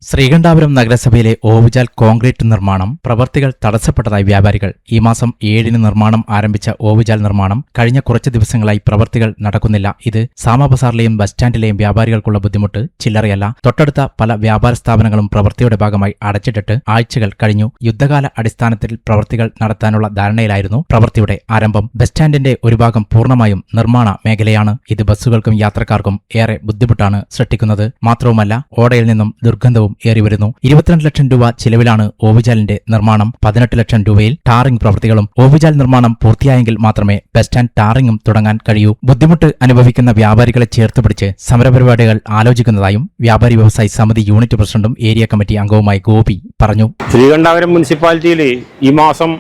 ശ്രീകണ്ഠാപുരം നഗരസഭയിലെ ഓവുചാൽ കോൺക്രീറ്റ് നിർമ്മാണം പ്രവൃത്തികൾ തടസ്സപ്പെട്ടതായി വ്യാപാരികൾ. ഈ മാസം 7-ന് നിർമ്മാണം ആരംഭിച്ച ഓവുചാൽ നിർമ്മാണം കഴിഞ്ഞ കുറച്ച് ദിവസങ്ങളായി പ്രവൃത്തികൾ നടക്കുന്നില്ല. ഇത് സാമബസാറിലെയും ബസ് സ്റ്റാൻഡിലെയും വ്യാപാരികൾക്കുള്ള ബുദ്ധിമുട്ട് ചില്ലറയല്ല. തൊട്ടടുത്ത പല വ്യാപാര സ്ഥാപനങ്ങളും പ്രവൃത്തിയുടെ ഭാഗമായി അടച്ചിട്ടിട്ട് ആഴ്ചകൾ കഴിഞ്ഞു. യുദ്ധകാല അടിസ്ഥാനത്തിൽ പ്രവൃത്തികൾ നടത്താനുള്ള ധാരണയിലായിരുന്നു പ്രവൃത്തിയുടെ ആരംഭം. ബസ് സ്റ്റാൻഡിന്റെ ഒരു ഭാഗം പൂർണ്ണമായും നിർമ്മാണ മേഖലയാണ്. ഇത് ബസ്സുകൾക്കും യാത്രക്കാർക്കും ഏറെ ബുദ്ധിമുട്ടാണ് സൃഷ്ടിക്കുന്നത്. മാത്രവുമല്ല, ഓടയിൽ നിന്നും ദുർഗന്ധവും ഏറിവരുന്നു. 22 ലക്ഷം രൂപ ചിലവിലാണ് ഓവുചാലിന്റെ നിർമ്മാണം. 18 ലക്ഷം രൂപയിൽ ടാറിംഗ് പ്രവൃത്തികളും. ഓവുചാൽ നിർമ്മാണം പൂർത്തിയായെങ്കിൽ മാത്രമേ ബസ് സ്റ്റാൻഡ് ടാറിംഗും തുടങ്ങാൻ കഴിയൂ. ബുദ്ധിമുട്ട് അനുഭവിക്കുന്ന വ്യാപാരികളെ ചേർത്തുപിടിച്ച് സമരപരിപാടികൾ ആലോചിക്കുന്നതായും വ്യാപാരി വ്യവസായി സമിതി യൂണിറ്റ് പ്രസിഡന്റും ഏരിയ കമ്മിറ്റി അംഗവുമായി ഗോപി പറഞ്ഞു. ശ്രീകണ്ഠാപുരം മുനിസിപ്പാലിറ്റിയിൽ ഈ മാസം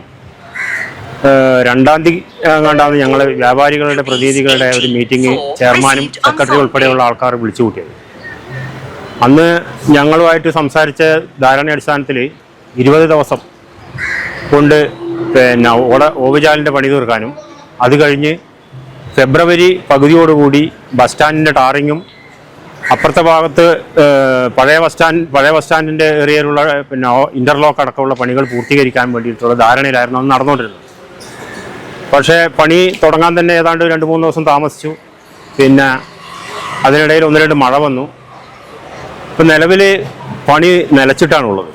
2-ാം തീയതി കണ്ടാണ് ഞങ്ങൾ വ്യാപാരികളുടെ പ്രതിനിധികളുടെ ഒരു മീറ്റിംഗ് ചെയർമാനും സെക്രട്ടറി ഉൾപ്പെടെയുള്ള ആൾക്കാർ വിളിച്ചു കൂട്ടിയത്. അന്ന് ഞങ്ങളുമായിട്ട് സംസാരിച്ച ധാരണയടിസ്ഥാനത്തിൽ 20 ദിവസം കൊണ്ട് ഓവുചാലിൻ്റെ പണി തീർക്കാനും അത് കഴിഞ്ഞ് ഫെബ്രുവരി പകുതിയോടുകൂടി ബസ് സ്റ്റാൻഡിൻ്റെ ടാറിങ്ങും അപ്പുറത്തെ ഭാഗത്ത് പഴയ ബസ് സ്റ്റാൻഡിൻ്റെ ഏരിയയിലുള്ള ഇൻ്റർലോക്ക് അടക്കമുള്ള പണികൾ പൂർത്തീകരിക്കാൻ വേണ്ടിയിട്ടുള്ള ധാരണയിലായിരുന്നു അന്ന് നടന്നുകൊണ്ടിരുന്നത്. പക്ഷേ പണി തുടങ്ങാൻ തന്നെ ഏതാണ്ട് 2-3 ദിവസം താമസിച്ചു. പിന്നെ അതിനിടയിൽ 1-2 മഴ വന്നു. ഇപ്പം നിലവിൽ പണി നിലച്ചിട്ടാണുള്ളത്.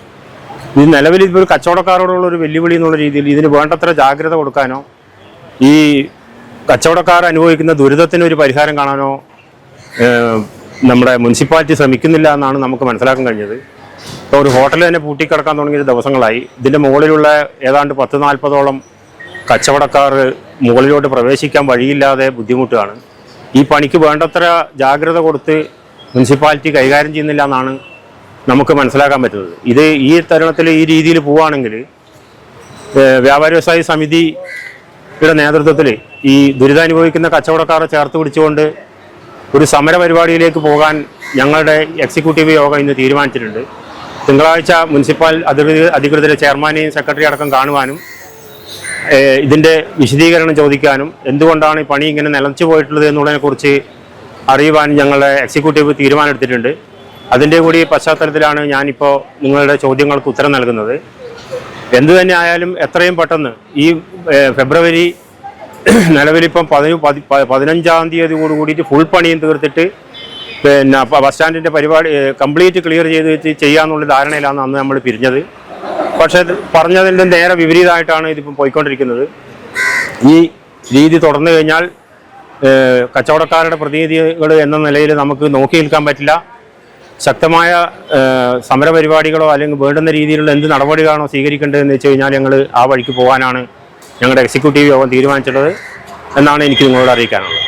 ഈ നിലവിൽ ഇപ്പോൾ ഒരു കച്ചവടക്കാരോടുള്ളൊരു വെല്ലുവിളി എന്നുള്ള രീതിയിൽ ഇതിന് വേണ്ടത്ര ജാഗ്രത കൊടുക്കാനോ ഈ കച്ചവടക്കാർ അനുഭവിക്കുന്ന ദുരിതത്തിനൊരു പരിഹാരം കാണാനോ നമ്മുടെ മുനിസിപ്പാലിറ്റി ശ്രമിക്കുന്നില്ല എന്നാണ് നമുക്ക് മനസ്സിലാക്കാൻ കഴിഞ്ഞത്. ഇപ്പോൾ ഒരു ഹോട്ടൽ തന്നെ പൂട്ടിക്കിടക്കാൻ തുടങ്ങിയ ദിവസങ്ങളായി. ഇതിൻ്റെ മുകളിലുള്ള ഏതാണ്ട് 10-40ഓളം കച്ചവടക്കാർ മുകളിലോട്ട് പ്രവേശിക്കാൻ വഴിയില്ലാതെ ബുദ്ധിമുട്ടാണ്. ഈ പണിക്ക് വേണ്ടത്ര ജാഗ്രത കൊടുത്ത് മുനിസിപ്പാലിറ്റി കൈകാര്യം ചെയ്യുന്നില്ല എന്നാണ് നമുക്ക് മനസ്സിലാക്കാൻ പറ്റുന്നത്. ഇത് ഈ തരുണത്തിൽ ഈ രീതിയിൽ പോവുകയാണെങ്കിൽ വ്യാപാരി വ്യവസായി സമിതിയുടെ നേതൃത്വത്തിൽ ഈ ദുരിതമനുഭവിക്കുന്ന കച്ചവടക്കാരെ ചേർത്ത് പിടിച്ചുകൊണ്ട് ഒരു സമര പരിപാടിയിലേക്ക് പോകാൻ ഞങ്ങളുടെ എക്സിക്യൂട്ടീവ് യോഗം ഇന്ന് തീരുമാനിച്ചിട്ടുണ്ട്. തിങ്കളാഴ്ച മുനിസിപ്പൽ അധികൃതരെ ചെയർമാനെയും സെക്രട്ടറി അടക്കം കാണുവാനും ഇതിൻ്റെ വിശദീകരണം ചോദിക്കാനും എന്തുകൊണ്ടാണ് ഈ പണി ഇങ്ങനെ നിലച്ചു പോയിട്ടുള്ളത് എന്നുള്ളതിനെക്കുറിച്ച് അറിയുവാൻ ഞങ്ങളുടെ എക്സിക്യൂട്ടീവ് തീരുമാനമെടുത്തിട്ടുണ്ട്. അതിൻ്റെ കൂടി പശ്ചാത്തലത്തിലാണ് ഞാനിപ്പോൾ നിങ്ങളുടെ ചോദ്യങ്ങൾക്ക് ഉത്തരം നൽകുന്നത്. എന്തു തന്നെ ആയാലും എത്രയും പെട്ടെന്ന് ഈ ഫെബ്രുവരി നിലവിലിപ്പം 15-ാം തീയതിയോട് കൂടിയിട്ട് ഫുൾ പണിയും തീർത്തിട്ട് പിന്നെ ബസ് സ്റ്റാൻഡിൻ്റെ പരിപാടി കംപ്ലീറ്റ് ക്ലിയർ ചെയ്ത് ചെയ്യാമെന്നുള്ള ധാരണയിലാണ് അന്ന് നമ്മൾ പിരിഞ്ഞത്. പക്ഷേ പറഞ്ഞതിൻ്റെ നേരെ വിപരീതമായിട്ടാണ് ഇതിപ്പം പോയിക്കൊണ്ടിരിക്കുന്നത്. ഈ രീതി തുടർന്നു കഴിഞ്ഞാൽ കച്ചവടക്കാരുടെ പ്രതിനിധികൾ എന്ന നിലയിൽ നമുക്ക് നോക്കി നിൽക്കാൻ പറ്റില്ല. ശക്തമായ സമരപരിപാടികളോ അല്ലെങ്കിൽ വേണ്ടുന്ന രീതിയിലുള്ള എന്ത് നടപടികളാണോ സ്വീകരിക്കേണ്ടതെന്ന് വെച്ച് കഴിഞ്ഞാൽ ഞങ്ങൾ ആ വഴിക്ക് പോകാനാണ് ഞങ്ങളുടെ എക്സിക്യൂട്ടീവ് യോഗം തീരുമാനിച്ചിട്ടുള്ളത് എന്നാണ് എനിക്ക് നിങ്ങളോട് അറിയിക്കാനുള്ളത്.